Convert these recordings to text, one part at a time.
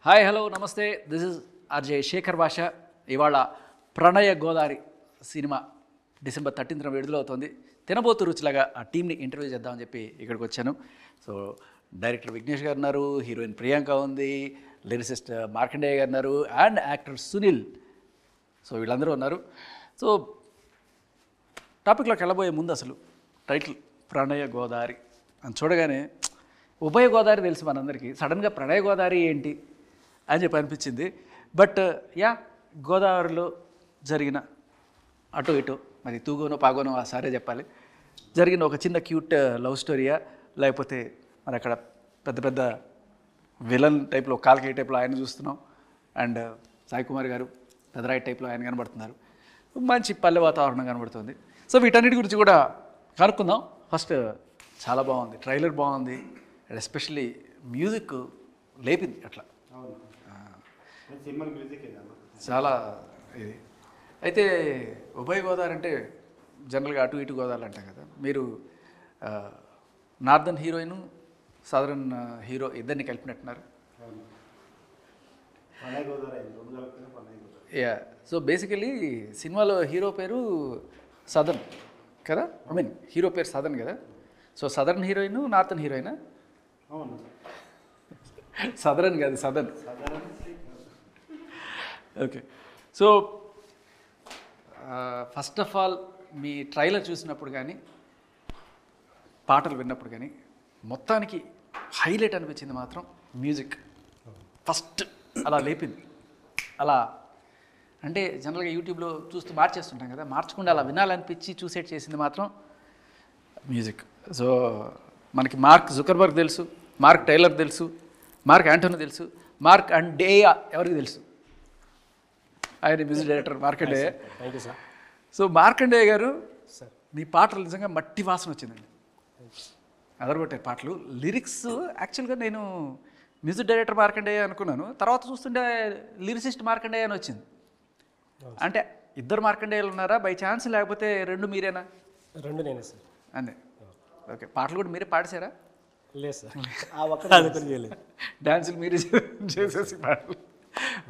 Hi hello నమస్తే, this is RJ Shekhar భాష. ఇవాళ ప్రణయ గోదావరి సినిమా డిసెంబర్ 13న విడుదలవుతుంది. తినబోతు రుచిలాగా ఆ టీంని ఇంటర్వ్యూ చేద్దామని చెప్పి ఇక్కడికి వచ్చాను. సో డైరెక్టర్ విఘ్నేష్ గారు ఉన్నారు, హీరోయిన్ ప్రియాంక ఉంది, లిరిసిస్ట్ మార్కండేయ గారు ఉన్నారు, అండ్ యాక్టర్ సునీల్. సో వీళ్ళందరూ ఉన్నారు. సో టాపిక్లోకి వెళ్ళబోయే ముందు అసలు టైటిల్ ప్రణయ గోదావరి అని చూడగానే ఉభయ గోదావరి తెలుసు మనందరికీ, సడన్గా ప్రణయ గోదావరి ఏంటి అని చెప్పి అనిపించింది. బట్ గోదావరిలో జరిగిన అటు ఇటు మరి తూగోనో పాగోనో ఆ సారే చెప్పాలి, జరిగిన ఒక చిన్న క్యూట్ లవ్ స్టోరీయా, లేకపోతే మరి అక్కడ పెద్ద పెద్ద విలన్ టైప్లో కాల్కేయ టైప్లో ఆయన చూస్తున్నాం, అండ్ సాయి కుమార్ గారు పెదరాయి టైప్లో ఆయన కనబడుతున్నారు, మంచి పల్లె వాతావరణం కనబడుతుంది. సో వీటన్నిటి గురించి కూడా కనుక్కుందాం. ఫస్ట్ చాలా బాగుంది, ట్రైలర్ బాగుంది, అండ్ ఎస్పెషల్లీ మ్యూజిక్ లేపింది అట్లా చాలా ఇది. అయితే ఉభయ గోదావరి అంటే జనరల్గా అటు ఇటు గోదావరి అంటాం కదా, మీరు నార్దర్న్ హీరోయిన్ సదరన్ హీరో ఇద్దరిని కలిపినట్టున్నారు. యా, సో బేసికలీ సినిమాలో హీరో పేరు సదర్న్ కదా, ఐ మీన్ హీరో పేరు సదర్న్ కదా. సో సదర్న్ హీరోయిన్ నార్తర్న్ హీరోయినా? సదరన్ కాదు, southern. Okay. So first of all మీ ట్రైలర్ చూసినప్పుడు కానీ పాటలు విన్నప్పుడు కానీ మొత్తానికి హైలైట్ అనిపించింది మాత్రం మ్యూజిక్. ఫస్ట్ అలా లేపింది. అలా అంటే జనరల్గా యూట్యూబ్లో చూస్తూ మార్చేస్తుంటాం కదా, మార్చకుండా అలా వినాలనిపించి చూసేట్ చేసింది మాత్రం మ్యూజిక్. సో మనకి మార్క్ జుకర్బర్గ్ తెలుసు, మార్క్ టైలర్ తెలుసు, మార్క్ యాంటోనీ తెలుసు, మార్క్ అండ్ డేయా ఎవరికి తెలుసు, ఆయన music director Markandeya. So Markandeya గారు మీ పాటలు నిజంగా మట్టి వాసన వచ్చిందండి, అదరగొట్టారు పాటలు. లిరిక్స్ యాక్చువల్గా నేను మ్యూజిక్ డైరెక్టర్ మార్కండేయ అనుకున్నాను, తర్వాత చూస్తుంటే లిరిసిస్ట్ మార్కండేయ అని వచ్చింది. అంటే ఇద్దరు మార్కండేయలు ఉన్నారా బై ఛాన్స్, లేకపోతే రెండు మీరేనా? రెండు నేనే సార్. అంతే. ఓకే. పాటలు కూడా మీరే పాడేశారా? లేదు సార్, డ్యాన్సులు మీరే చేసేసి పాటలు.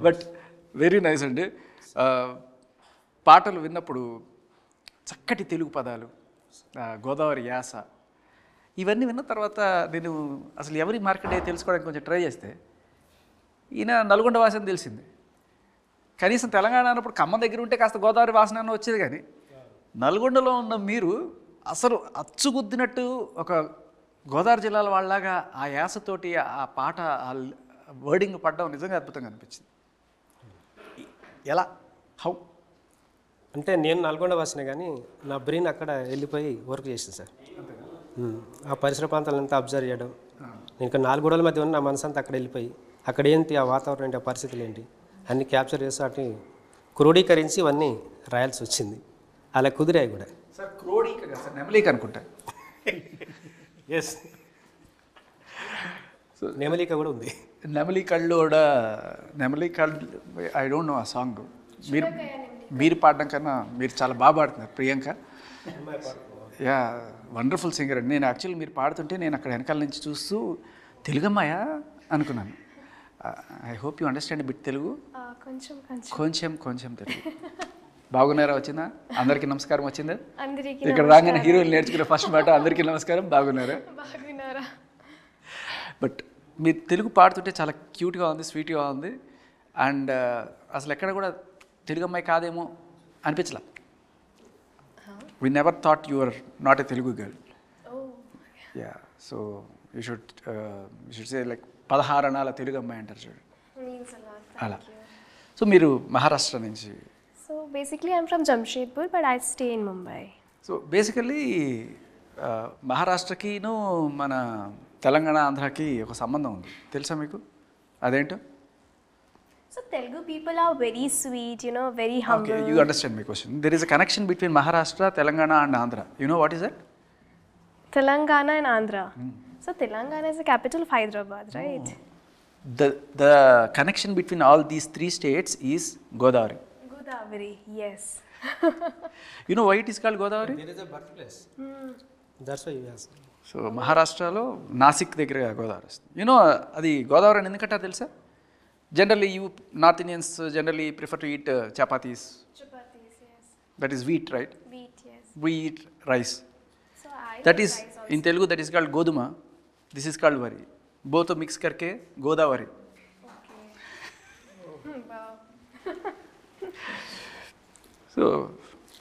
బట్ వెరీ నైస్ అండి. పాటలు విన్నప్పుడు చక్కటి తెలుగు పదాలు, గోదావరి యాస, ఇవన్నీ విన్న తర్వాత నేను అసలు ఎవరి మార్కెట్ తెలుసుకోవడానికి కొంచెం ట్రై చేస్తే ఈయన నల్గొండ వాసన తెలిసింది. కనీసం తెలంగాణ అన్నప్పుడు ఖమ్మం దగ్గర ఉంటే కాస్త గోదావరి వాసన అన్న వచ్చేది, కానీ నల్గొండలో ఉన్న మీరు అసలు అచ్చుగుద్దినట్టు ఒక గోదావరి జిల్లాల వాళ్ళలాగా ఆ యాసతోటి ఆ పాట ఆ వర్డింగ్ పడడం నిజంగా అద్భుతంగా అనిపించింది. ఎలా, హౌ? అంటే నేను నల్గొండ వాసినే, కానీ నా బ్రెయిన్ అక్కడ వెళ్ళిపోయి వర్క్ చేసింది సార్. ఆ పరిసర ప్రాంతాలంతా అబ్జర్వ్ చేయడం, నేను ఇక్కడ 4 గోడల మధ్య ఉన్న నా మనసు అంతా అక్కడ వెళ్ళిపోయి అక్కడ ఏంటి, ఆ వాతావరణం ఏంటి, ఆ పరిస్థితులు ఏంటి అన్నీ క్యాప్చర్ చేసి వాటిని క్రోడీకరించి ఇవన్నీ రాయాల్సి వచ్చింది. అలా కుదిరాయి కూడా సార్. క్రోడీక కదా సార్, నెమలీక అనుకుంటా. ఎస్, సో నెమలిక కూడా ఉంది. నెమలి కళ్ళు కూడా, నెమలి కళ్ళు, ఐ డోంట్ నో ఆ సాంగ్. మీరు పాడడం కన్నా మీరు చాలా బాగా పాడుతున్నారు ప్రియాంక. యా, వండర్ఫుల్ సింగర్ అండి. నేను యాక్చువల్లీ మీరు పాడుతుంటే నేను అక్కడ వెనకాల నుంచి చూస్తూ తెలుగమ్మాయా అనుకున్నాను. I hope you understand bit Telugu. కొంచెం కొంచెం తెలుగు. బాగున్నారా వచ్చిందా? అందరికీ నమస్కారం వచ్చిందా? ఇక్కడ రాగానే హీరోయిన్ నేర్చుకునే ఫస్ట్ మాట అందరికీ నమస్కారం, బాగున్నారా? బట్ మీరు తెలుగు పాడుతుంటే చాలా క్యూట్గా ఉంది, స్వీట్గా ఉంది, అండ్ అసలు ఎక్కడ కూడా తెలుగు అమ్మాయి కాదేమో అనిపించలా. We never thought you are not a Telugu girl. Yeah, so you should say like 16 అనాల తెలుగు అమ్మాయి అంటారు చూడు, అలా. సో మీరు మహారాష్ట్ర నుంచి? So basically I'm from Jamshedpur but I stay in Mumbai. So basically మహారాష్ట్రకిను మన తెలంగాణ ఆంధ్రాకి ఒక సంబంధం ఉంది, తెలుసా మీకు? అదేంటో? So Telugu people are very sweet, you know, very humble. Okay, you understand my question. There is a connection between Maharashtra, Telangana and Andhra. You know what is that? Telangana and Andhra. So Telangana is the capital of Hyderabad, right? The connection between all these 3 states is Godavari. Godavari, yes. You know why it is called Godavari? There is a birthplace. That's why you ask. So మహారాష్ట్రలో నాసిక్ దగ్గర గోదావరి వస్తుంది. You know అది గోదావరి అని ఎందుకంటే తెలుసా? Generally, you North Indians generally prefer to eat chapatis. Chapatis, yes. That is wheat, right? Wheat, yes. We eat rice. So I That eat is rice also. in Telugu. That is called goduma. This is called wari. Both mix करके Godavari. Okay. Wow. So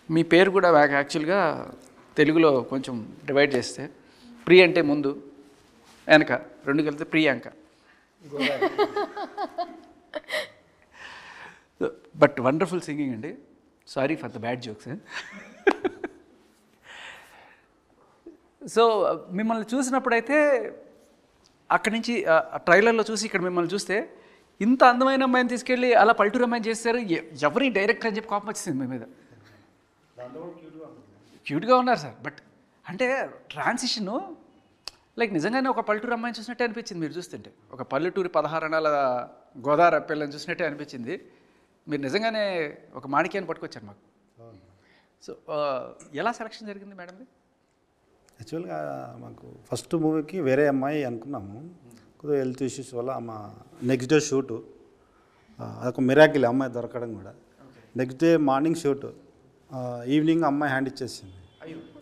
మీ పేరు కూడా యాక్చువల్గా తెలుగులో కొంచెం divide చేస్తే ప్రి అంటే ముందు, వెనక రెండు కలిపితే ప్రియాంక. బట్ వండర్ఫుల్ సింగింగ్ అండి. Sorry for the bad jokes. So మిమ్మల్ని చూసినప్పుడైతే అక్కడి నుంచి ట్రైలర్లో చూసి ఇక్కడ మిమ్మల్ని చూస్తే ఇంత అందమైన అమ్మాయిని తీసుకెళ్ళి అలా పల్టూరు అమ్మాయిని చేస్తారు, ఎవరి డైరెక్టర్ అని చెప్పి కోపం వచ్చింది మీ మీద. క్యూట్గా ఉన్నారు సార్, బట్ అంటే ట్రాన్సిషను లైక్ నిజంగానే ఒక పల్లెటూరు అమ్మాయిని చూసినట్టే అనిపించింది మీరు చూస్తుంటే. ఒక పల్లెటూరి 16 అణాల గోదావరి పిల్లని చూసినట్టే అనిపించింది. మీరు నిజంగానే ఒక మాణిక్యాన్ని పట్టుకొచ్చారు మాకు. సో ఎలా సెలక్షన్ జరిగింది మేడం? యాక్చువల్గా మాకు ఫస్ట్ మూవీకి వేరే అమ్మాయి అనుకున్నాము, కొద్దిగా హెల్త్ ఇష్యూస్ వల్ల మా నెక్స్ట్ డే షూటు, అదొక మిరాకిల్ అమ్మాయి దొరకడం కూడా. Next day morning shoot, evening అమ్మాయి హ్యాండ్ ఇచ్చేసింది.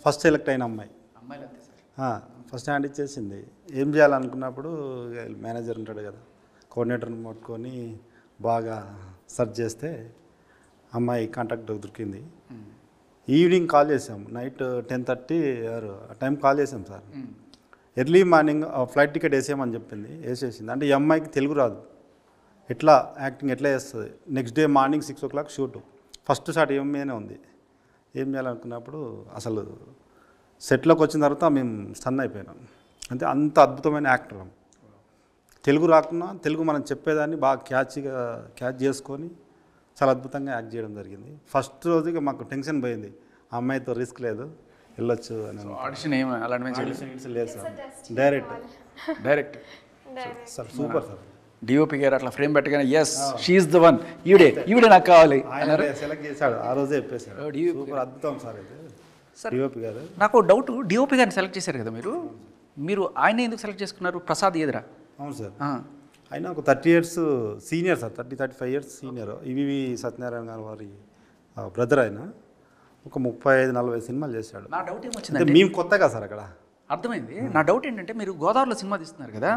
ఫస్ట్ సెలెక్ట్ అయిన అమ్మాయి ఫస్ట్ హ్యాండ్ ఇచ్చేసింది. ఏం చేయాలనుకున్నప్పుడు మేనేజర్ ఉంటాడు కదా, కోఆర్డినేటర్ని పట్టుకొని బాగా సెర్చ్ చేస్తే అమ్మాయి కాంటాక్ట్ దొరికింది. ఈవినింగ్ కాల్ చేసాం, నైట్ 10:30 ఆ టైం కాల్ చేసాం sir. Early morning flight ticket వేసేయమని చెప్పింది, వేసేసింది. అంటే ఈ అమ్మాయికి తెలుగు రాదు, ఎట్లా యాక్టింగ్ ఎట్లా చేస్తుంది. Next day morning 6 o'clock shoot. First shot ఏమేనే ఉంది. ఏం చేయాలనుకున్నప్పుడు అసలు సెట్లోకి వచ్చిన తర్వాత మేము స్టన్ అయిపోయినాం. అంటే అంత అద్భుతమైన యాక్టర్. తెలుగు రాకున్నా తెలుగు మనం చెప్పేదాన్ని బాగా క్యాచ్ చేసుకొని చాలా అద్భుతంగా యాక్ట్ చేయడం జరిగింది. ఫస్ట్ రోజుకి మాకు టెన్షన్ పోయింది, ఆ అమ్మాయితో రిస్క్ లేదు, వెళ్ళొచ్చు అని. ఆడిషన్ ఏమి అలాంటి లేదు sir, direct sir. Super sir. DOP గారు అట్లా ఫ్రేమ్ పెట్టగానే ఎస్ షీఈస్ ద వన్, ఈవిడే నాకు కావాలి ఆయన సెలెక్ట్ చేశాడు, ఆ రోజే చెప్పేశాడు. సూపర్ అద్భుతం సార్ ఇది. డిఓపి గారు నాకు డౌట్, డిఓపి గారిని సెలెక్ట్ చేశారు కదా మీరు ఆయన ఎందుకు సెలెక్ట్ చేసుకున్నారు? ప్రసాద్ ఎదురా? అవును సార్, ఆయన ఒక 30 years senior sir, 35 years senior. EVV Satyanarayana గారు వారి బ్రదర్. ఆయన ఒక 35-40 సినిమాలు చేశాడు. నా డౌట్ ఏమొచ్చిందంటే, మేము కొత్తగా సార్ అక్కడ అర్థమైంది. నా డౌట్ ఏంటంటే, మీరు గోదావరిలో సినిమా తీస్తున్నారు కదా,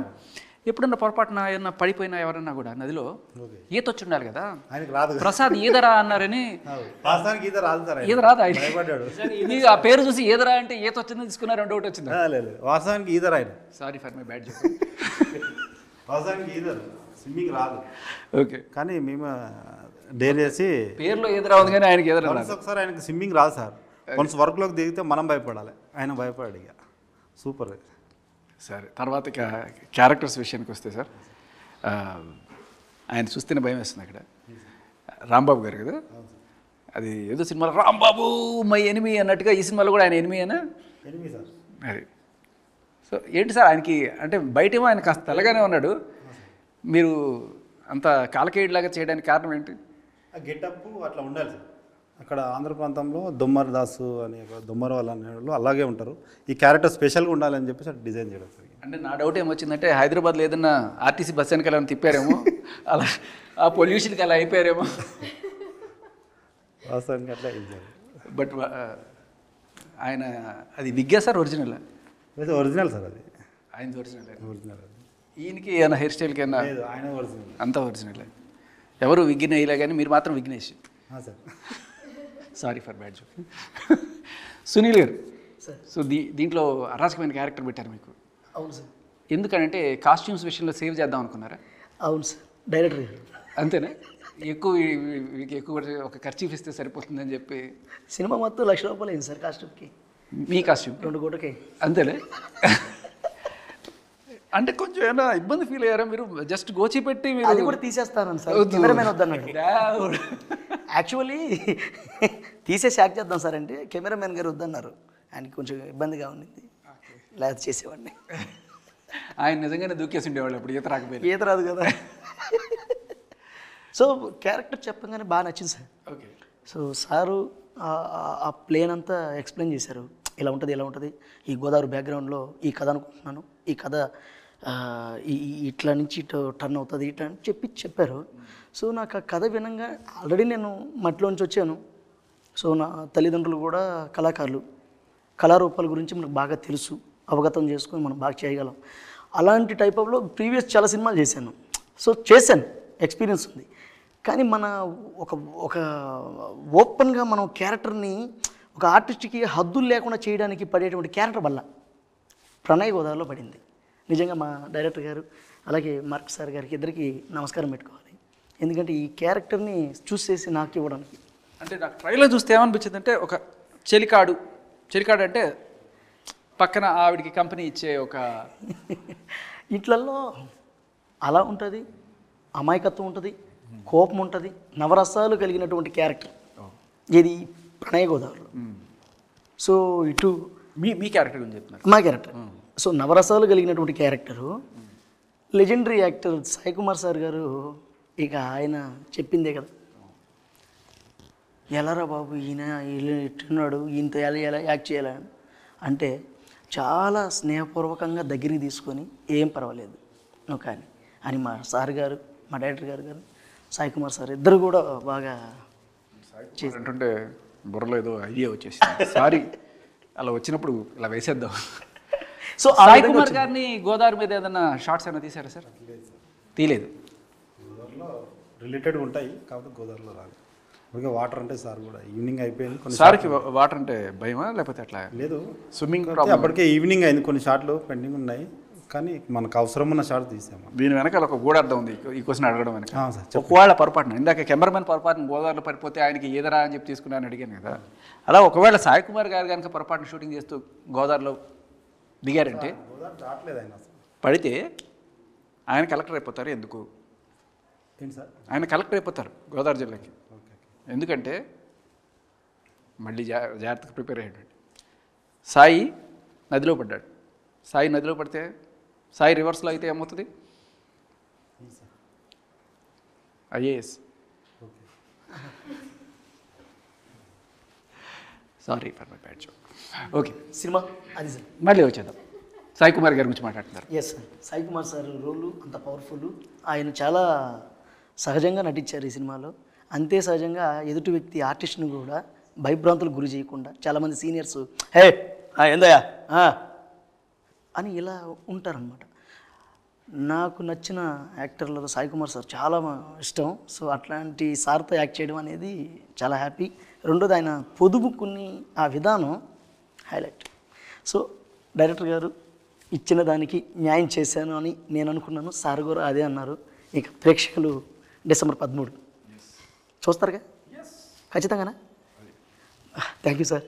ఎప్పుడన్నా పొరపాటున ఏమన్నా పడిపోయినా ఎవరన్నా కూడా నదిలో ఈతొచ్చి ఉండాలి కదా, ఆయనకు రాదు. ప్రసాద్ ఈదరా అన్నారని. ఈత రాదు సార్, ఈత రాదు ఆయన. భయపడ్డాడు. మీరు ఆ పేరు చూసి ఈదరా అంటే ఈత వచ్చిందని తీసుకున్నారని డౌట్ వచ్చింది. లేదు, వాస్తవానికి ఈదరు ఆయన. Sorry for my bad joke. వాస్తవానికి ఈదరు, స్విమ్మింగ్ రాదు. ఓకే, కానీ మేము డేర్ చేసి పేరులో ఈదరా ఉంది కానీ ఆయనకి ఈదరా రాదు. ఒకసారి ఆయనకి స్విమ్మింగ్ రాదు సార్. వన్స్ వర్క్లోకి దిగితే మనం భయపడాలి, ఆయన భయపడాడు. ఇక సూపర్. సరే, తర్వాత క్యారెక్టర్స్ విషయానికి వస్తే సార్, ఆయన చూస్తేనే భయం వేస్తుంది. అక్కడ రాంబాబు గారు కదా, అది ఏదో సినిమాలో రాంబాబు మై ఎనిమి అన్నట్టుగా ఈ సినిమాలో కూడా ఆయన ఎనిమి అయినా ఎనిమి సార్. అది సో ఏంటి సార్ ఆయనకి, అంటే బయటేమో ఆయన కాస్త తెల్లగానే ఉన్నాడు, మీరు అంత కాలకేయుడిలాగా చేయడానికి కారణం ఏంటి? ఆ గెటప్ అట్లా ఉండాలి సార్. అక్కడ ఆంధ్ర ప్రాంతంలో దొమ్మర్ దాసు అని దొమ్మర్ వాళ్ళు అనే వాళ్ళు అలాగే ఉంటారు. ఈ క్యారెక్టర్ స్పెషల్గా ఉండాలని చెప్పేసి అట్లా డిజైన్ చేయడం సార్. అంటే నా డౌట్ ఏమొచ్చిందంటే, హైదరాబాద్లో ఏదన్నా ఆర్టీసీ బస్ వెనకాల తిప్పారేమో, అలా ఆ పొల్యూషన్కి అలా అయిపోయారేమో. వాస్తవానికి అట్లా ఇచ్చారు. బట్ ఆయన అది విగ్గా సార్ ఒరిజినల్? ఒరిజినల్ సార్, అది ఆయనది ఒరిజినల్. ఒరిజినల్. ఈయనకి ఏమన్నా హెయిర్ స్టైల్కి ఏమన్నా? ఆయన ఒరిజినల్, అంతా ఒరిజినల్. ఎవరు విగ్గిన వేయలే కానీ మీరు మాత్రం Vignesh. Sir. Sorry for bad joke. Sunil గారు, సో దీంట్లో అరాచకమైన క్యారెక్టర్ పెట్టారు మీకు. అవును సార్. ఎందుకంటే కాస్ట్యూమ్స్ విషయంలో సేవ్ చేద్దాం అనుకున్నారా? అవును సార్, డైరెక్టర్. అంతేనా? ఎక్కువ ఒక ఖర్చు ఇస్తే సరిపోతుందని చెప్పి సినిమా మొత్తం 1,00,000 రూపాయలు అయింది సార్ కాస్ట్యూమ్కి. మీ కాస్ట్యూమ్ 2 కోట్లకి. అంతేలే. అంటే కొంచెం ఏమైనా ఇబ్బంది ఫీల్ అయ్యారా మీరు? జస్ట్ గోచి పెట్టి అది కూడా తీసేస్తాను సార్, కెమెరామెన్ వద్దన్నాడు. యాక్చువల్లీ తీసేసి యాక్ట్ చేద్దాం సార్ అంటే కెమెరామెన్ గారు వద్దన్నారు. ఆయనకి కొంచెం ఇబ్బందిగా ఉండింది, లేదా చేసేవాడిని. ఆయన నిజంగానే దూకేసి ఉండేవాళ్ళు అప్పుడు, ఈత రాకపోయింది. ఈత రాదు కదా. సో క్యారెక్టర్ చెప్పగానే బాగా నచ్చింది సార్. ఓకే. సో సారు ఆ ప్లేన్ అంతా ఎక్స్ప్లెయిన్ చేశారు, ఇలా ఉంటుంది ఇలా ఉంటుంది, ఈ గోదావరి బ్యాక్గ్రౌండ్లో ఈ కథ అనుకుంటున్నాను, ఈ కథ ఇట్లా నుంచి ఇటు టర్న్ అవుతుంది ఇట్లా అని చెప్పారు. సో నాకు ఆ కథ వినంగా ఆల్రెడీ నేను మట్టిలోంచి వచ్చాను. సో నా తల్లిదండ్రులు కూడా కళాకారులు, కళారూపాల గురించి మనకు బాగా తెలుసు, అవగతం చేసుకొని మనం బాగా చేయగలం. అలాంటి టైప్ ఆఫ్లో ప్రీవియస్ చాలా సినిమాలు చేశాను. సో చేశాను, ఎక్స్పీరియన్స్ ఉంది. కానీ మన ఒక ఓపెన్గా మనం క్యారెక్టర్ని ఒక ఆర్టిస్ట్కి హద్దులు లేకుండా చేయడానికి పడేటువంటి క్యారెక్టర్ వల్ల ప్రణయ్ గోదావరిలో పడింది. నిజంగా మా డైరెక్టర్ గారు అలాగే మార్క్ సార్ గారికి ఇద్దరికి నమస్కారం పెట్టుకోవాలి. ఎందుకంటే ఈ క్యారెక్టర్ని చూస్ చేసి నాకు ఇవ్వడానికి. అంటే నాకు ట్రైలర్ చూస్తే ఏమనిపించింది అంటే ఒక చెలికాడు అంటే పక్కన ఆవిడికి కంపెనీ ఇచ్చే ఒక ఇట్లల్లో అలా ఉంటుంది, అమాయకత్వం ఉంటుంది, కోపం ఉంటుంది, నవరసాలు కలిగినటువంటి క్యారెక్టర్ ఇది ప్రణయ గోదావరిలో. సో ఇటు మీ క్యారెక్టర్ గురించి చెప్తున్నారు. మా క్యారెక్టర్ సో నవరసాలు కలిగినటువంటి character. Legendary actor Sai Kumar sir గారు ఇక ఆయన చెప్పిందే కదా, ఎలారా బాబు ఈయన ఇట్టున్నాడు, ఈయనతో ఎలా యాక్ట్ చేయాలని అంటే చాలా స్నేహపూర్వకంగా దగ్గరికి తీసుకొని ఏం పర్వాలేదు నువ్వు కానీ అని మా సార్ గారు, మా డైరెక్టర్ గారు సాయి కుమార్ సార్ ఇద్దరు కూడా బాగా అంటుంటే బుర్రలో ఏదో ఐడియా వచ్చేసింది. సారీ అలా వచ్చినప్పుడు ఇలా వేసేద్దాం. సో సాయి కుమార్ గారిని గోదావరి మీద ఏదైనా షార్ట్స్ ఏమైనా తీసారా సార్? తీయలేదు. గోదావరిలో రిలేటెడ్గా ఉంటాయి కాబట్టి గోదావరిలో రాదు. ఓకే, వాటర్ అంటే సార్ కూడా ఈవినింగ్ అయిపోయింది. కొన్ని సార్కి వాటర్ అంటే భయమా లేకపోతే అట్లా? లేదు, స్విమ్మింగ్ అప్పటికే ఈవినింగ్ అయింది. కొన్ని షాట్లు పెండింగ్ ఉన్నాయి కానీ మనకు అవసరం ఉన్న షాట్ తీసాము. దీని వెనకాల ఒక గూఢార్థం ఉంది ఈ క్వశ్చన్ అడగడం వెనక. సార్ ఒకవేళ పొరపాటున ఇందాక కెమెరామెన్ పొరపాటున గోదావరిలో పడిపోతే ఆయనకి ఏదరా అని చెప్పి తీసుకున్నాను అడిగాను కదా, అలా ఒకవేళ సాయి కుమార్ గారు కనుక పొరపాటున షూటింగ్ చేస్తూ గోదావరిలో దిగారంటే రావట్లేదు ఆయన పడితే ఆయన కలెక్టర్ అయిపోతారు. ఎందుకు? ఏంటి సార్? ఆయన కలెక్టర్ అయిపోతారు గోదావరి జిల్లాకి. ఎందుకంటే మళ్ళీ జాగ్రత్తగా ప్రిపేర్ అయ్యాడు. సాయి నదిలో పడ్డాడు. సాయి నదిలో పడితే సాయి రివర్స్లో అయితే ఏమవుతుంది? IAS. Sorry for my bad joke. Okay, cinema అది సార్. మళ్ళీ వచ్చేద్దాం. సాయి కుమార్ గారి గురించి మాట్లాడుతున్నారు. Yes sir, Sai Kumar sir role అంత పవర్ఫుల్. ఆయన చాలా సహజంగా నటించారు ఈ సినిమాలో. అంతే సహజంగా ఎదుటి వ్యక్తి ఆర్టిస్ట్ని కూడా భయభ్రాంతులకు గురి చేయకుండా, చాలామంది సీనియర్స్ హే ఏందయ్యా అని ఇలా ఉంటారనమాట. నాకు నచ్చిన యాక్టర్లలో సాయి కుమార్ సార్ చాలా ఇష్టం. సో అట్లాంటి సార్తో యాక్ట్ చేయడం అనేది చాలా హ్యాపీ. రెండోది ఆయన పొదుపుకుని ఆ విధానం హైలైట్. సో డైరెక్టర్ గారు ఇచ్చిన దానికి న్యాయం చేశాను అని నేను అనుకున్నాను. సార్ కూడా అదే అన్నారు. ఇక ప్రేక్షకులు డిసెంబర్ 13 చూస్తారుగా ఖచ్చితంగానా? Thank you sir.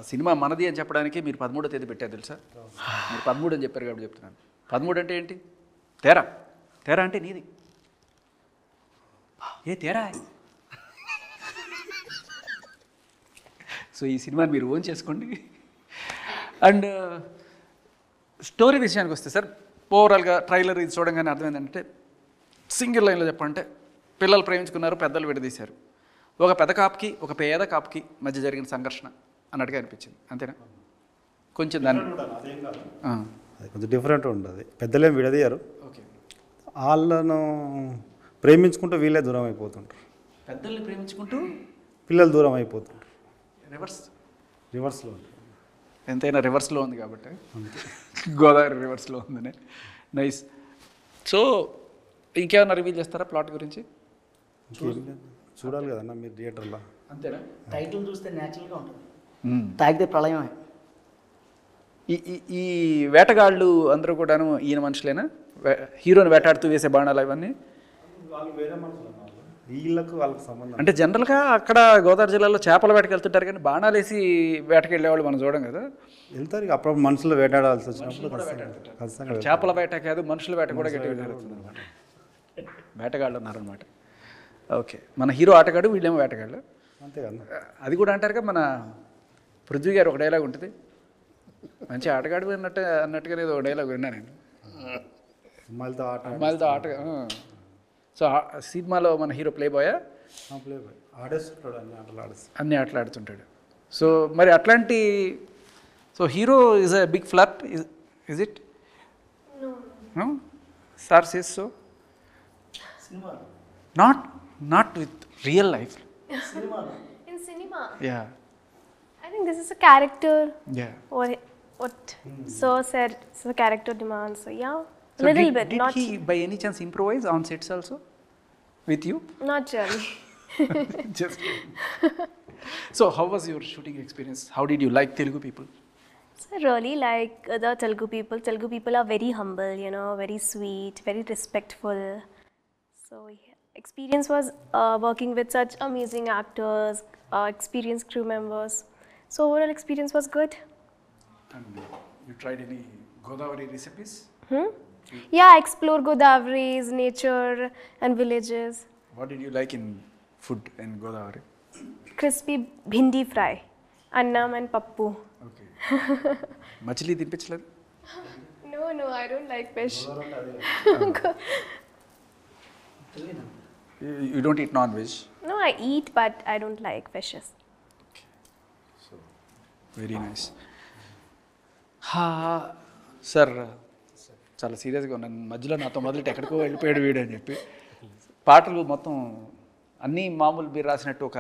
సినిమా మనది అని చెప్పడానికి మీరు 13వ తేదీ పెట్టారు తెలుసా? మీరు 13 అని చెప్పారు కాబట్టి చెప్తున్నాను. 13 అంటే ఏంటి? తేరా అంటే నీది. ఏ తేరా? సో ఈ సినిమాని మీరు ఓన్ చేసుకోండి. అండ్ స్టోరీ విషయానికి వస్తే సార్, ఓవరాల్గా ట్రైలర్ ఇది చూడంగానే అర్థమైందంటే సింగిల్ లైన్లో చెప్పంటే పిల్లలు ప్రేమించుకున్నారు, పెద్దలు విడదీశారు. ఒక పెద్ద కాపుకి ఒక పేద కాపుకి మధ్య జరిగిన సంఘర్షణ అన్నట్టుగా అనిపించింది. అంతేనా? కొంచెం దాన్ని అది కొంచెం డిఫరెంట్ ఉంటుంది. పెద్దలేం విడదీయరు, ఓకే, వాళ్ళను ప్రేమించుకుంటూ వీళ్ళే దూరం అయిపోతుంటారు. పెద్దల్ని ప్రేమించుకుంటూ పిల్లలు దూరం అయిపోతుంటారు. రివర్స్లో ఉంటుంది. ఎంతైనా రివర్స్లో ఉంది కాబట్టి గోదావరి రివర్స్లో ఉందని. నైస్. సో ఇంకేమైనా రివీల్ చేస్తారా ప్లాట్ గురించి? చూడాలి కదన్నా మీరు థియేటర్లో. అంతేనా? టైటిల్ చూస్తే న్యాచురల్గా ఉంటుంది. తాగితే ప్రళయమే. ఈ వేటగాళ్ళు అందరూ కూడాను ఈయన మనుషులేనా? హీరోని వేటాడుతూ వేసే బాణాలు అవన్నీ వాళ్ళు వేరే మనుషులు, వీళ్ళకు వాళ్ళకి సంబంధం. అంటే జనరల్గా అక్కడ గోదావరి జిల్లాలో చేపల వేటకి వెళ్తుంటారు కానీ బాణాలు వేసి వేటకి వెళ్ళేవాళ్ళు మనం చూడం కదా. వెళ్తారు ఇక అప్పుడు మనుషులు వేటాడాల్సి వచ్చినప్పుడు ఖచ్చితంగా. చేపల వేట కాదు, మనుషుల వేట కూడా గట్టిగా జరుగుతుంది అనమాట. వేటగాళ్ళు ఉన్నారనమాట. ఓకే, మన హీరో ఆటగాడు, వీళ్ళేమో వేటగాళ్ళు. అంతే కదా. అది కూడా అంటారుగా, మన పృథ్వీ గారు ఒక డైలాగ్ ఉంటుంది, మంచి ఆటగాడు అన్నట్టుగా ఏదో డైలాగ్ విన్నా నేను. అమ్మాయిలతో ఆట. సో సినిమాలో మన హీరో ప్లే బాయ్ ఆడేస్తుంటాడు, అన్ని ఆటలు ఆడేస్తాడు, అన్ని ఆటలు ఆడుతుంటాడు. సో మరి అట్లాంటి, so hero is a big flirt, is it? No? Sir says so. Not with real life. In cinema, Yeah. I think this is a character. Yeah. What Sir said, so the character demands. So yeah, So little did, bit, did not he by any chance improvise on sets also with you? not really. Just so how was your shooting experience? How did you like Telugu people? So I really like the Telugu people. Telugu people are very humble, you know, very sweet, very respectful. So yeah, experience was working with such amazing actors, experienced crew members. So overall experience was good. And you tried any Godavari recipes? Yeah, explore Godavari's nature and villages. What did you like in food in Godavari? Crispy bhindi fry, annam and pappu. Okay. మచిలీ తినిపించలేదు? No, I don't like fish. You don't eat non-veg? No, I eat, but I don't like fishes. Very nice. Sir చాలా సీరియస్గా ఉన్నాను. మధ్యలో నాతో మొదలెట్టి ఎక్కడికో వెళ్ళిపోయాడు వీడు అని చెప్పి పాటలు మొత్తం అన్నీ మామూలు మీరు రాసినట్టు ఒక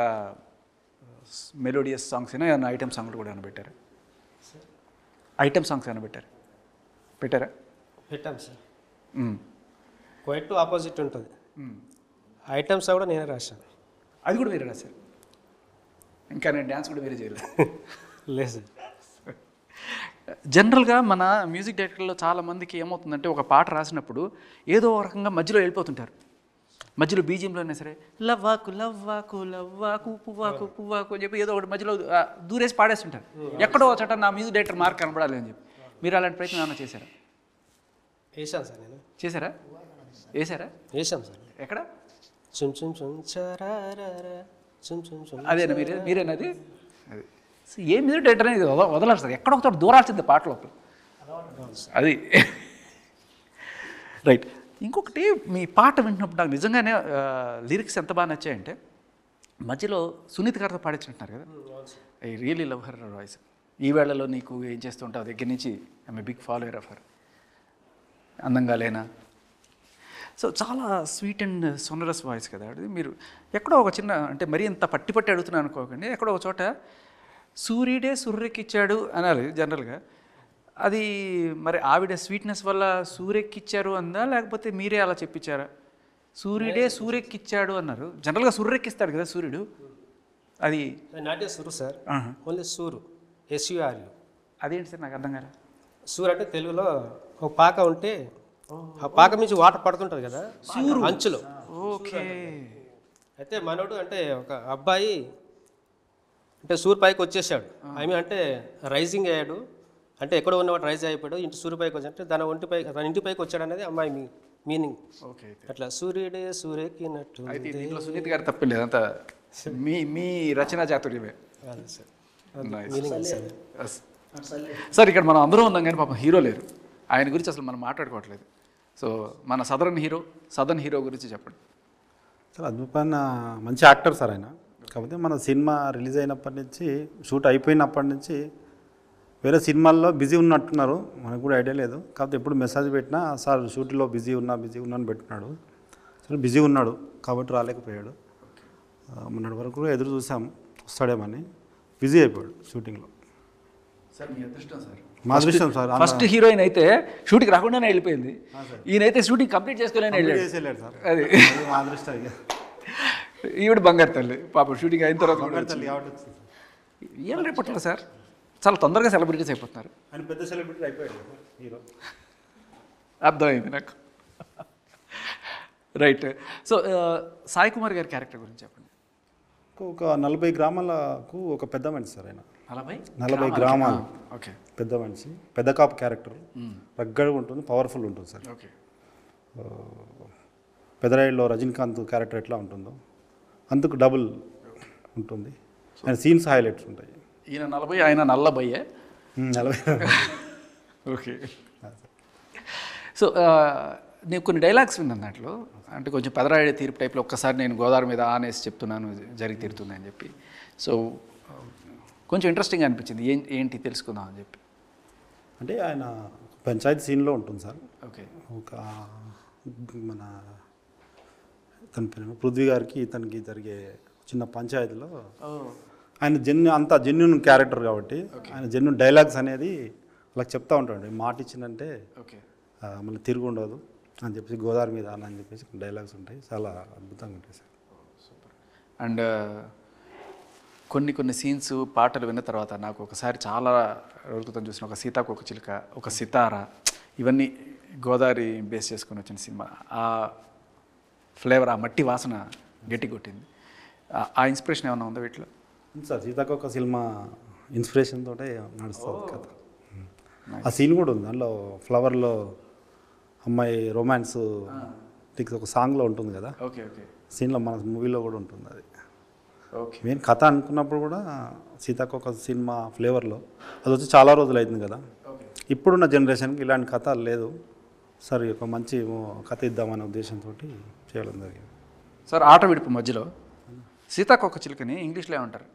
మెలోడియస్ సాంగ్స్ అయినా ఏమైనా ఐటమ్ సాంగ్లు కూడా ఏమైనా పెట్టారా? ఐటమ్ సాంగ్స్ ఏమైనా పెట్టారా? పెట్టాం సార్. క్వైట్ ఆపోజిట్ ఉంటుంది. ఐటమ్స్ కూడా నేనే రాశాను. అది కూడా మీరే రాశారు? ఇంకా నేను డ్యాన్స్ కూడా మీరే చేయలేదు? లేదు సార్. జనరల్గా మన మ్యూజిక్ డైరెక్టర్లో చాలామందికి ఏమవుతుందంటే ఒక పాట రాసినప్పుడు ఏదో ఒక రకంగా మధ్యలో వెళ్ళిపోతుంటారు. మధ్యలో బీజియంలోనే సరే లవ్వాకు లవ్వాకు లవ్వాకు పువ్వాకు పువ్వాకు అని చెప్పి ఏదో ఒకటి మధ్యలో దూరేసి పాడేస్తుంటారు. ఎక్కడో చోట నా మ్యూజిక్ డైరెక్టర్ మార్క్ కనపడాలి అని చెప్పి మీరు అలాంటి ప్రయత్నం ఏమైనా చేశారా? వేసాను సార్ నేను. చేశారా? వేసాం సార్. ఎక్కడ? చుమ్ చుమ్ చుమ్ చరారారా చుమ్ చుమ్ చుమ్. అదేనా మీరేనది? అది ఏ మ్యూజిక్ డైరెక్టర్ అనేది వదలాలి సార్. ఎక్కడో ఒకటి దూరాల్సింది పాట లోపల. అది రైట్. ఇంకొకటి మీ పాట వింటున్నప్పుడు నాకు నిజంగానే లిరిక్స్ ఎంత బాగా నచ్చాయంటే మధ్యలో సునీత గారితో పాడించినట్టున్నారు కదా. I really love her voice. ఈ వేళలో నీకు ఏం చేస్తూ ఉంటావు దగ్గర నుంచి I'm a big follower of her. అందంగా లేనా. సో చాలా స్వీట్ అండ్ సోనరస్ వాయిస్ కదా అది. మీరు ఎక్కడో ఒక చిన్న అంటే మరీ ఇంత పట్టి అడుగుతున్నాను అనుకోకండి, ఎక్కడో ఒక చోట సూర్యుడే సూర్యకిచ్చాడు అనాలి జనరల్గా. అది మరి ఆవిడ స్వీట్నెస్ వల్ల సూర్యకిచ్చారు అందా లేకపోతే మీరే అలా చెప్పించారా? సూర్యుడే సూర్యకిచ్చాడు అన్నారు. జనరల్గా సూర్యకిస్తాడు కదా సూర్యుడు. అది నాటే సూరు సార్. ఓన్లీ సూరు, SURU. అదేంటి సార్ నాకు అర్థం కాదు. సూర్ అంటే తెలుగులో ఒక పాక ఉంటే ఆ పాక నుంచి వాటర్ పడుతుంటుంది కదా అంచులో. ఓకే. అయితే మనోడు అంటే ఒక అబ్బాయి అంటే సూర్ పైకి వచ్చేసాడు. అంటే రైజింగ్ అయ్యాడు. అంటే ఎక్కడో ఉన్నవాడు రైజ్ అయిపోయాడు. ఇంటి సూర్య పైకి వచ్చి అంటే తన ఇంటి పైకి వచ్చాడు అనేది అమ్మాయి మీనింగ్. ఓకే. అట్లా సూర్యుడే సూర్యకినట్టు. అయితే దీంట్లో సునీత్ గారు తప్పలేదు, అంతా మీ రచనా చాతుర్యమే. సార్ ఇక్కడ మనం అందరూ ఉన్నాం కానీ పాపం హీరో లేరు. ఆయన గురించి అసలు మనం మాట్లాడుకోవట్లేదు. సో మన సదరన్ హీరో గురించి చెప్పండి. చాలా అద్భుతమైన మంచి యాక్టర్ సార్ ఆయన. కాకపోతే మన సినిమా రిలీజ్ అయినప్పటి నుంచి షూట్ అయిపోయినప్పటి నుంచి వేరే సినిమాల్లో బిజీ ఉన్నట్టున్నారు. మనకు కూడా ఐడియా లేదు. కాకపోతే ఎప్పుడు మెసేజ్ పెట్టినా సార్ షూట్లో బిజీ ఉన్నా అని పెట్టున్నాడు. సరే బిజీ ఉన్నాడు కాబట్టి రాలేకపోయాడు. మొన్నటి వరకు కూడా ఎదురు చూసాం వస్తాడేమని. బిజీ అయిపోయాడు షూటింగ్లో. సార్ మీ అదృష్టం సార్. మా అదృష్టం సార్. ఫస్ట్ హీరోయిన్ అయితే షూటింగ్ రాకుండానే వెళ్ళిపోయింది. ఈయనైతే షూటింగ్ కంప్లీట్ చేసుకునే వెళ్ళాడు సార్. అది మా అదృష్టం. ఈవిడ బంగారు తల్లి పాపం షూటింగ్ అయిన తర్వాత ఏం రేపట్లో సార్ చాలా తొందరగా సెలబ్రిటీస్ అయిపోతున్నారు. ఆయన పెద్ద సెలబ్రిటీ అయిపోయాడు హీరో. అర్థమైంది నాకు. రైట్. సో సాయి కుమార్ గారి క్యారెక్టర్ గురించి చెప్పండి. ఒక 40 గ్రామాలకు ఒక పెద్ద మనిషి సార్ ఆయన. 40 గ్రామాలు. ఓకే. పెద్ద మనిషి, పెద్ద కాపు క్యారెక్టర్. రగ్గడగా ఉంటుంది, పవర్ఫుల్ ఉంటుంది సార్. ఓకే. పెదరాయిలో రజనీకాంత్ క్యారెక్టర్ ఎట్లా ఉంటుందో అందుకు డబుల్ ఉంటుంది. ఆయన సీన్స్ హైలైట్స్ ఉంటాయి. ఈయన 40, ఆయన నల్లబయ్యే 40. ఓకే. సో నేను కొన్ని డైలాగ్స్ విన్నాను దాంట్లో. అంటే కొంచెం పెదరాయుడు తీర్పు టైప్లో ఒక్కసారి నేను గోదావరి మీద ఆనేసి చెప్తున్నాను జరిగి తీరుతుంది అని చెప్పి. సో కొంచెం ఇంట్రెస్టింగ్ అనిపించింది. ఏంటి తెలుసుకుందాం అని చెప్పి. అంటే ఆయన పంచాయతీ సీన్లో ఉంటుంది సార్. ఓకే. ఒక మన ఇతని పేరు పృథ్వీ గారికి ఇతనికి జరిగే చిన్న పంచాయతీలో ఆయన జెన్యున్ క్యారెక్టర్ కాబట్టి ఆయన జెన్యున్ డైలాగ్స్ అనేది అలా చెప్తా ఉంటాడు. మాట ఇచ్చిందంటే ఓకే. మళ్ళీ తిరిగి ఉండదు అని చెప్పేసి గోదావరి మీద అని చెప్పేసి డైలాగ్స్ ఉంటాయి, చాలా అద్భుతంగా ఉంటాయి సార్. అండ్ కొన్ని సీన్స్ పాటలు విన్న తర్వాత నాకు ఒకసారి చాలా రోజుల క్రితం చూసిన ఒక సీతాకోక చిలుక, ఒక సితార, ఇవన్నీ గోదావరి బేస్ చేసుకొని వచ్చిన సినిమా. ఆ ఫ్లేవర్, ఆ మట్టి వాసన గట్టి కొట్టింది. ఆ ఇన్స్పిరేషన్ ఏమైనా ఉందా వీటిలో? సార్ సీతాకోక సినిమా ఇన్స్పిరేషన్ తోటే నడుస్తుంది కథ. ఆ సీన్ కూడా ఉంది దాంట్లో, ఫ్లవర్లో అమ్మాయి రొమాన్స్ ఒక సాంగ్లో ఉంటుంది కదా. ఓకే. ఓకే. సీన్లో మన మూవీలో కూడా ఉంటుంది అది. ఓకే. మెయిన్ కథ అనుకున్నప్పుడు కూడా సీతాకోక సినిమా ఫ్లేవర్లో అది వచ్చి చాలా రోజులు అవుతుంది కదా. ఇప్పుడున్న జనరేషన్కి ఇలాంటి కథ లేదు సార్, ఒక మంచి కథ ఇద్దామనే ఉద్దేశంతో చేయడం జరిగింది. సార్ ఆట విడుపు మధ్యలో సీతాకోక చిలుకని ఇంగ్లీష్లో ఏమంటారు?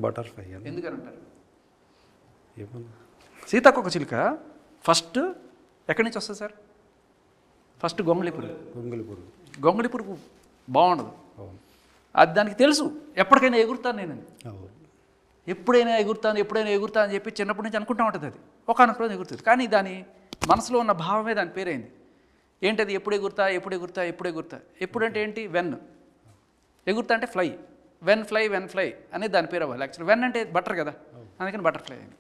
బటర్ఫ్లై అని ఎందుకని అంటారు? ఏమన్నా సీతాకోక చిలుక ఫస్ట్ ఎక్కడి నుంచి వస్తుంది సార్? ఫస్ట్ గొంగళి పురుగు. గొంగళి పురుగు బాగుండదు, అవును అది దానికి తెలుసు. ఎప్పటికైనా ఎగురుతాను నేను, అవును ఎప్పుడైనా ఎగురుతా అని చెప్పి చిన్నప్పటి నుంచి అనుకుంటూ ఉంటుంది. అది ఒకనొక రోజు ఎగురుతుంది. కానీ దాని మనసులో ఉన్న భావమే దాని పేరైంది. ఏంటది? ఎప్పుడు ఎగురుతా. ఎప్పుడంటే ఏంటి? వెన్. ఎగురుతా అంటే ఫ్లై. వెన్ ఫ్లై అనేది దాని పేరు అవ్వాలి. యాక్చువల్ వెన్ అంటే బటర్ కదా, అందుకని బటర్ఫ్లై అయింది.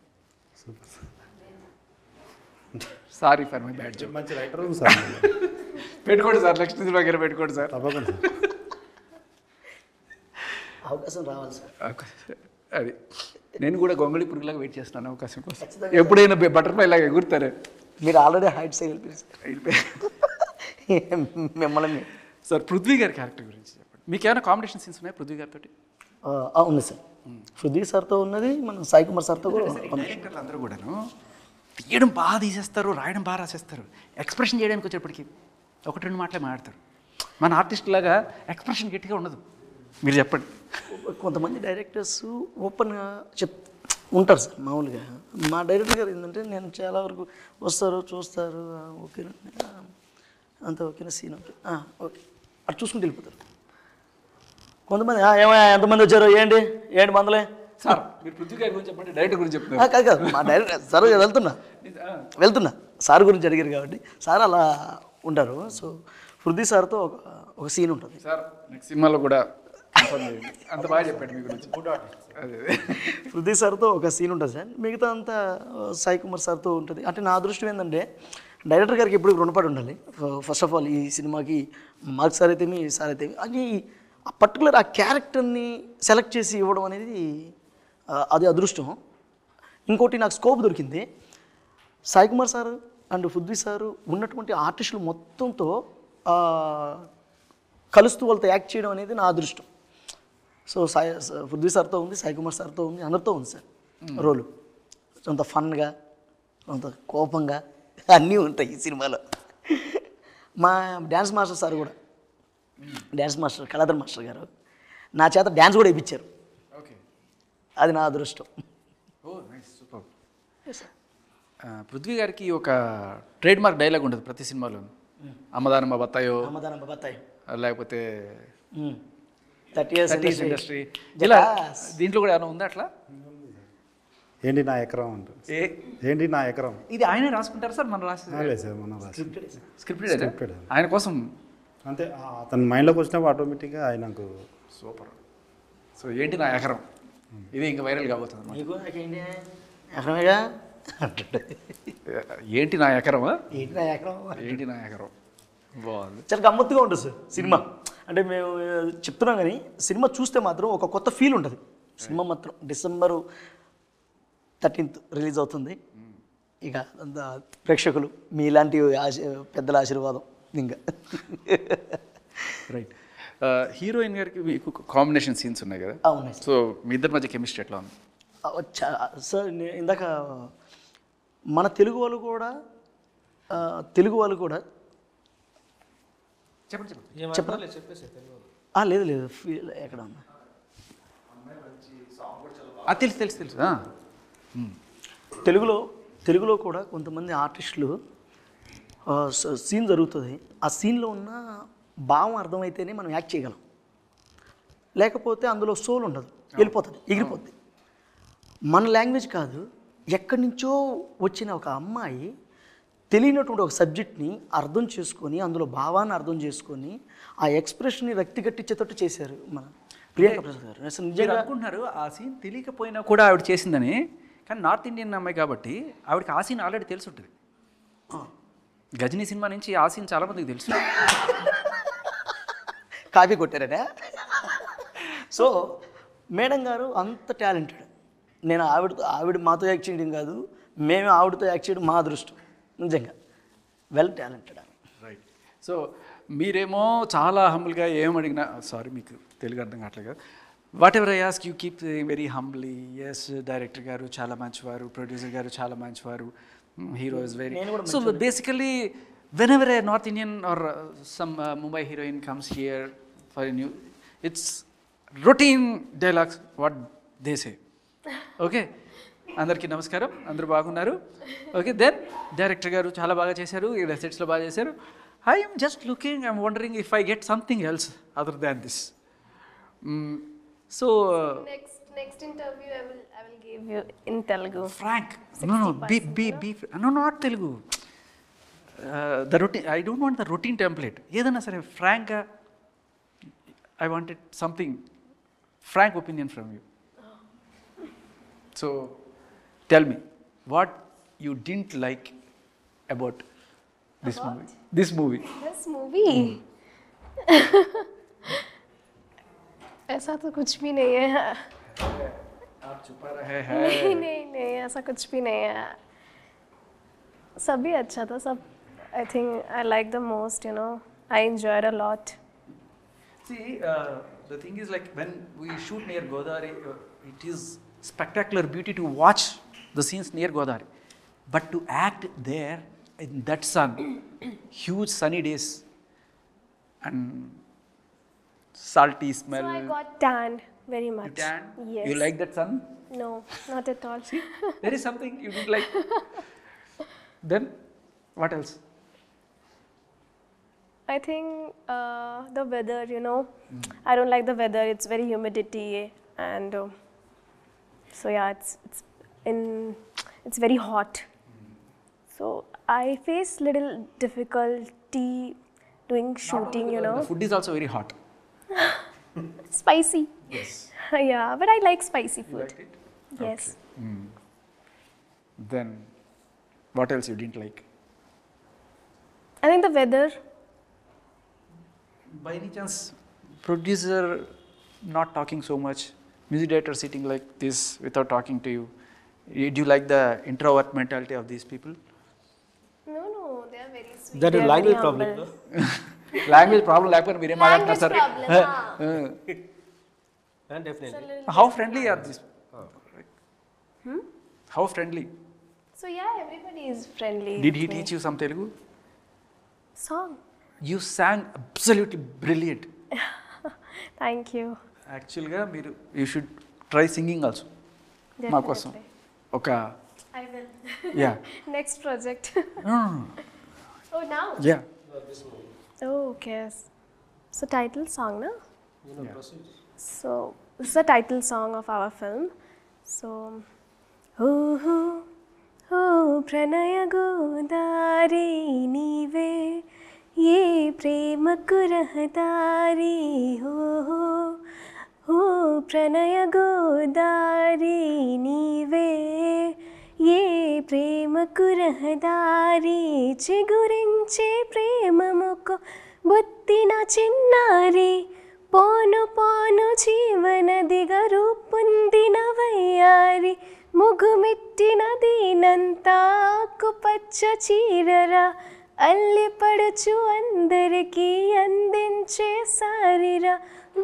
Sorry for my bad joke. మంచి రైటర్ సార్. పెట్టుకోండి సార్, నెక్స్ట్ దగ్గర పెట్టుకోండి సార్. తప్పకుండా అవకాశం రావాలి సార్. అది నేను కూడా గొంగళి పురుగులాగా వెయిట్ చేస్తున్నాను అవకాశం కోసం. ఎప్పుడైనా బటర్ఫ్లై లాగా ఎగురుతారు. మీరు ఆల్రెడీ హైట్స్ మిమ్మల్ని. సార్ పృథ్వీ గారి క్యారెక్టర్ గురించి చెప్పండి. మీకు ఏమైనా కాంబినేషన్ సీన్స్ ఉన్నాయి పృథ్వీ గారితో? ఉంది సార్. పృథ్వీ సార్తో ఉన్నది, మన సాయి కుమార్ సార్తో కూడా. డైరెక్టర్లు అందరూ కూడాను తీయడం బాగా తీసేస్తారు, రాయడం బాగా రాసేస్తారు. ఎక్స్ప్రెషన్ చేయడానికి వచ్చేప్పటికి ఒకటి రెండు మాటలే మాట్లాడతారు. మన ఆర్టిస్ట్ లాగా ఎక్స్ప్రెషన్ గట్టిగా ఉండదు. మీరు చెప్పండి. కొంతమంది డైరెక్టర్స్ ఓపెన్గా ఉంటారు సార్. మామూలుగా మా డైరెక్టర్ గారు ఏంటంటే, నేను చాలా వరకు వస్తారు, చూస్తారు, ఓకేనా అంత ఓకేనా, సీన్ ఓకే ఓకే అటు చూసుకుంటూ వెళ్ళిపోతారు. కొంతమంది ఏమయ్యా ఎంతమంది వచ్చారు, ఏంటి మందలే సార్. మీరు పృథ్వీ గారి గురించి చెప్పండి, డైరెక్టర్ గురించి చెప్తున్నారు. కాదు మా డైరెక్టర్ సార్ వెళ్తున్నా సార్ గురించి అడిగారు కాబట్టి సార్ అలా ఉంటారు. సో పృథ్వీ సార్తో ఒక సీన్ ఉంటుంది సార్. నెక్స్ట్ సినిమాలో కూడా అంత బాగా చెప్పండి మీ గురించి. పృథ్వీ సార్తో ఒక సీన్ ఉంటుంది సార్. మిగతా అంతా సాయి కుమార్ సార్తో ఉంటుంది. అంటే నా అదృష్టం ఏంటంటే, డైరెక్టర్ గారికి ఎప్పుడు రుణపడి ఉండాలి. ఫస్ట్ ఆఫ్ ఆల్ ఈ సినిమాకి మార్క్ సార్ అయితే సార్ అయితే అని ఆ పర్టికులర్ ఆ క్యారెక్టర్ని సెలెక్ట్ చేసి ఇవ్వడం అనేది అది అదృష్టం. ఇంకోటి నాకు స్కోప్ దొరికింది. Sai Kumar sir and Prithvi sir ఉన్నటువంటి ఆర్టిస్టులు మొత్తంతో కలుస్తూ వాళ్ళతో యాక్ట్ చేయడం అనేది నా అదృష్టం. సో పృథ్వీ సార్తో ఉంది, సాయి కుమార్ సార్తో ఉంది, అందరితో ఉంది సార్ రోలు. కొంత ఫన్గా, కొంత కోపంగా అన్నీ ఉంటాయి ఈ సినిమాలో. మా డ్యాన్స్ మాస్టర్ సార్ కూడా, డ్యాన్స్ మాస్టర్ కళాధర్ మాస్టర్ గారు నా చేత డ్యాన్స్ కూడా వేయించారు. ఓకే. అది నా అదృష్టం. ఓ నైస్, సూపర్. పృథ్వీ గారికి ఒక ట్రేడ్ మార్క్ డైలాగ్ ఉంటుంది ప్రతి సినిమాలోనూ. అమ్మదానమ్మ బత్తాయో, అమ్మదానమ్మ బత్తాయి, లేకపోతే 30 years ఇండస్ట్రీ, ఇలా దీంట్లో కూడా ఏమైనా ఉందా అట్లా? ఏంటి నా ఎకరం అంటారు. ఏంటి నా ఎకరం. ఇది ఆయనే రాసుకుంటారు సార్? మనం రాసి లేదు సార్, మనం రాసి స్క్రిప్టెడ్ ఆయన కోసం అంతే. అతని మైండ్లోకి వచ్చినప్పుడు ఆటోమేటిక్గా ఆయనకు సూపర్. సో ఏంటి నా ఎకరం, ఇది ఇంకా వైరల్ కాబోతుంది. నీకు ఎకరమేగా ఏంటి నా ఎకరమా, ఏంటి నా ఎకరం బాగుంది. చాలా గమ్మత్తుగా ఉంటుంది సార్ సినిమా. అంటే మేము చెప్తున్నాం కానీ సినిమా చూస్తే మాత్రం ఒక కొత్త ఫీల్ ఉంటుంది. సినిమా మాత్రం December 13th రిలీజ్ అవుతుంది. ఇక ప్రేక్షకులు మీలాంటి పెద్దల ఆశీర్వాదం ఇంకా. రైట్. హీరోయిన్ గారికి మీకు కాంబినేషన్ సీన్స్ ఉన్నాయి కదా? అవును. సో మీ ఇద్దరి మధ్య కెమిస్ట్రీ ఎట్లా ఉంది సార్? ఇందాక మన తెలుగు వాళ్ళు కూడా లేదు ఫీల్ ఎక్కడ ఉన్నా తెలుసు. తెలుగులో తెలుగులో కూడా కొంతమంది ఆర్టిస్టులు సీన్ జరుగుతుంది, ఆ సీన్లో ఉన్న భావం అర్థమైతేనే మనం యాక్ట్ చేయగలం, లేకపోతే అందులో సోల్ ఉండదు, వెళ్ళిపోతుంది, ఎగిరిపోతుంది. మన లాంగ్వేజ్ కాదు, ఎక్కడి నుంచో వచ్చిన ఒక అమ్మాయి తెలియనటువంటి ఒక సబ్జెక్ట్ని అర్థం చేసుకొని అందులో భావాన్ని అర్థం చేసుకొని ఆ ఎక్స్ప్రెషన్ని రక్తి కట్టించేటట్టు చేశారు మన ప్రియాంక ప్రసాద్ గారు. అసలు మీరు నిజంగా అనుకుంటున్నారు ఆ సీన్ తెలియకపోయినా కూడా ఆవిడ చేసిందని, కానీ నార్త్ ఇండియన్ అమ్మాయి కాబట్టి ఆవిడకి ఆ సీన్ ఆల్రెడీ తెలిసి ఉంటుంది. గజనీ సినిమా నుంచి ఆ సీన్ చాలామందికి తెలుసు. కాపీ కొట్టారనే. సో మేడం గారు అంత టాలెంటెడ్. నేను ఆవిడ మాతో యాక్ట్ చేయడం కాదు, మేమే ఆవిడతో యాక్ట్ చేయడం మా అదృష్టం. నిజంగా వెల్ టాలెంటెడ్ అని. రైట్. సో మీరేమో చాలా హంబుల్గా ఏమడిగినా, సారీ మీకు తెలుగు అర్థం కావట్లేదు, whatever I ask you keep very humbly. Yes, director గారు చాలా మంచివారు, ప్రొడ్యూసర్ గారు చాలా మంచివారు, hero is very. So basically whenever a north Indian or some Mumbai heroine comes here for a new, it's routine dialogues what they say. Okay, అందరికీ నమస్కారం, అందరూ బాగున్నారు. ఓకే, దెన్ డైరెక్టర్ గారు చాలా బాగా చేశారు, ఇక్కడ సెట్స్లో బాగా చేశారు. I'm just looking, I'm wondering if I get something else other than this. So Next interview I will give you in Telugu. Frank, no, not Telugu. The routine, I don't want the routine template. ఏదైనా సరే ఫ్రాంక్గా, I wanted something frank opinion from you. So tell me what you didn't like about this movie. This movie? ऐसा तो कुछ भी नहीं है. आप छुपा रहे हैं. नहीं, ऐसा कुछ भी नहीं है. सभी अच्छा था, सब. I think I like the most, I enjoyed a lot. See, the thing is like when we shoot near Godavari, it is spectacular beauty to watch the scenes near Godavari. But to act there in that sun, huge sunny days and salty smell. So I got tanned very much. You tan? Yes. You like that sun? No, not at all. There is something you didn't like. Then, what else? I think the weather, I don't like the weather. It's very humidity and so yeah, it's very hot. So I face little difficulty doing shooting, The food is also very hot. Spicy. Yes. Yeah, but I like spicy You food. liked it? Yes. Okay. Then, what else you didn't like? I think the weather. By any chance, producer not talking so much, music director sitting like this without talking to you. Do you like the introvert mentality of these people? No, they are very sweet. That They is are language very problem. humble. Language problem లేకపోతే మీరేం మాట్లాడుతున్నారు sir? Problem, Definitely. How friendly are these? How friendly? So yeah, everybody is friendly. Did he with me. teach you some Telugu? Song. You sang absolutely brilliant. Thank you. యాక్చువల్గా మీరు you should try singing also మా కోసం Definitely. ఒక I will. Yeah Next project. Oh, now? Yeah Oh, okay. So title song, no? So this is the title song of our film. So, pranaya godari nive ye premaku rahdari pranaya godari nive ye ప్రేమకు రహదారి చిగురించే ప్రేమముకు బొత్తిన చిన్నారి పోను పోను జీవనదిగా రూపొందిన వయ్యారి ముగుమిట్టిన దీనంతా ఆకుపచ్చ చీరరా అల్లిపడుచు అందరికీ అందించే సారిరా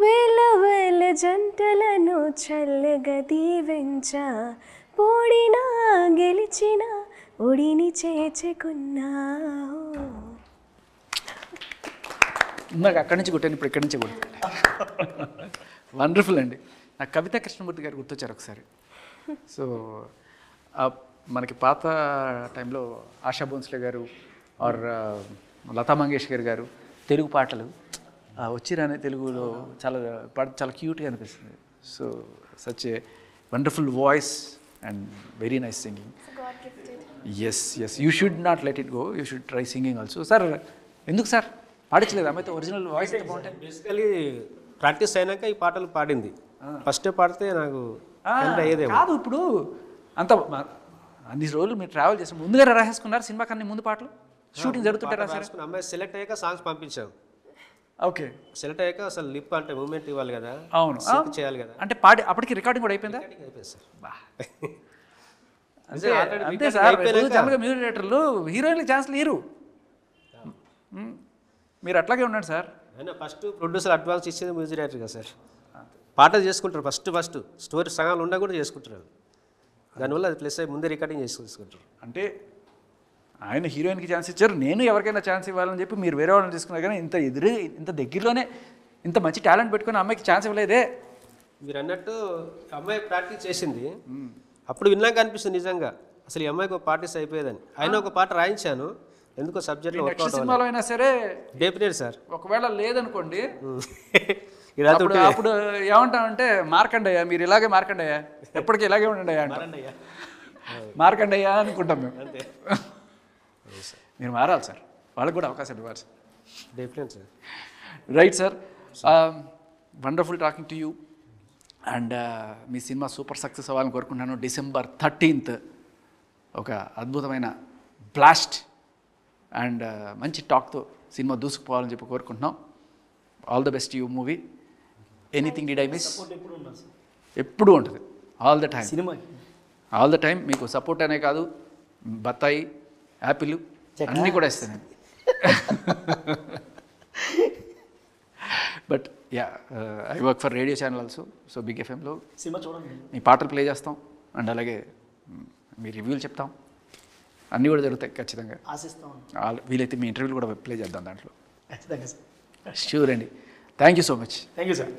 వేల వేల జంటలను చల్లగా దీవించా పోడినా గెలిచినా ఒడిని చేర్చుకున్నా. నాకు అక్కడి నుంచి కొట్టాను, ఇప్పుడు ఇక్కడి నుంచి కొట్టాను. వండర్ఫుల్ అండి. నాకు కవితా కృష్ణమూర్తి గారు గుర్తొచ్చారు ఒకసారి. సో మనకి పాత టైంలో ఆశా భోన్స్లే గారు ఆర్ లతా మంగేష్కర్ గారు తెలుగు పాటలు వచ్చిరానే తెలుగులో చాలా క్యూట్గా అనిపిస్తుంది. So such a wonderful voice and very nice singing. Yes you should not let it go, you should try singing also. Sir ఎందుకు సార్ పాడించలేదు అమ్మాయితో? ఒరిజినల్ వాయిస్ ఎంత బాగుంటాయి. బేసికలీ ప్రాక్టీస్ అయినాక ఈ పాటలు పాడింది. ఫస్టే పాడితే నాకు అయ్యేదే కాదు. ఇప్పుడు అంత అన్ని రోజులు మీరు ట్రావెల్ చేసి ముందుగా రాసేసుకున్నారు సినిమా కన్నా ముందు పాటలు షూటింగ్ జరుగుతుంటారా సార్? అమ్మాయి సెలెక్ట్ అయ్యాక సాంగ్స్ పంపించాం. ఓకే, సెలెక్ట్ అయ్యాక అసలు లిప్ అంటే మూమెంట్ ఇవ్వాలి కదా, అవును చేయాలి కదా. అంటే పాడి అప్పటికి రికార్డింగ్ కూడా అయిపోయిందా? అయిపోయింది సార్. అంతే సార్. జనరల్గా మ్యూజిక్ డైరెక్టర్లు హీరోయిన్కి ఛాన్స్లు ఇరు. మీరు అట్లాగే ఉన్నాడు సార్. అయినా ఫస్ట్ ప్రొడ్యూసర్ అడ్వాన్స్ ఇచ్చేది మ్యూజిక్ డైరెక్టర్ కదా సార్. పాటలు చేసుకుంటారు ఫస్ట్ స్టోరీ సగాలు ఉన్నా కూడా చేసుకుంటారు. దానివల్ల అది ప్లస్ అయ్యి ముందే రికార్డింగ్ చేసుకుంటారు. అంటే ఆయన హీరోయిన్కి ఛాన్స్ ఇచ్చారు, నేను ఎవరికైనా ఛాన్స్ ఇవ్వాలని చెప్పి మీరు వేరే వాళ్ళని తీసుకున్నారు. కానీ ఇంత దగ్గరలోనే ఇంత మంచి టాలెంట్ పెట్టుకుని అమ్మాయికి ఛాన్స్ ఇవ్వలేదే. మీరు అన్నట్టు అమ్మాయి ప్రాక్టీస్ చేసింది, అప్పుడు విన్నాక అనిపిస్తుంది నిజంగా అసలు ఈ అమ్మాయికి ఒక పార్టీస్ అయిపోయేదని. ఆయన ఒక పాట రాయించాను, ఎందుకో సబ్జెక్ట్లో నెక్స్ట్ సినిమాలో అయినా సరే డెఫినెట్ సార్. ఒకవేళ లేదనుకోండి అప్పుడు ఏమంటామంటే మార్కండయ్యా, మీరు ఇలాగే మార్కండయ్యా, ఎప్పటికీ ఇలాగే ఉండండి అయ్యా, మార్కండయ్యా అనుకుంటాం మేము. అంతే, మీరు మారాలి సార్, వాళ్ళకి కూడా అవకాశం ఇవ్వాలి sir. Definite sir. Right sir, wonderful talking to you. And me cinema super success అవ్వాలని కోరుకుంటున్నాను. December 13th ఒక అద్భుతమైన బ్లాస్ట్ అండ్ మంచి టాక్తో సినిమా దూసుకుపోవాలని చెప్పి కోరుకుంటున్నాం. All the best you movie. Anything did I miss? ఎప్పుడూ ఉంటుంది, ఆల్ ద టైమ్. సినిమాకి ఆల్ ద టైమ్ మీకు సపోర్ట్ అనే కాదు, బత్తాయి, యాపిల్ అన్నీ కూడా ఇస్తాను. But yeah, I work for radio channel also. So big ఎఫ్ఎంలో సినిమా చూడండి, మీ పాటలు ప్లే చేస్తాం అండ్ అలాగే మీ రివ్యూలు చెప్తాం, అన్నీ కూడా జరుగుతాయి ఖచ్చితంగా. ఆశిస్తాం. వీలైతే మీ ఇంటర్వ్యూలు కూడా ప్లే చేద్దాం దాంట్లో. ఖచ్చితంగా సార్. షూర్ అండి. Thank you so much. Thank you sir.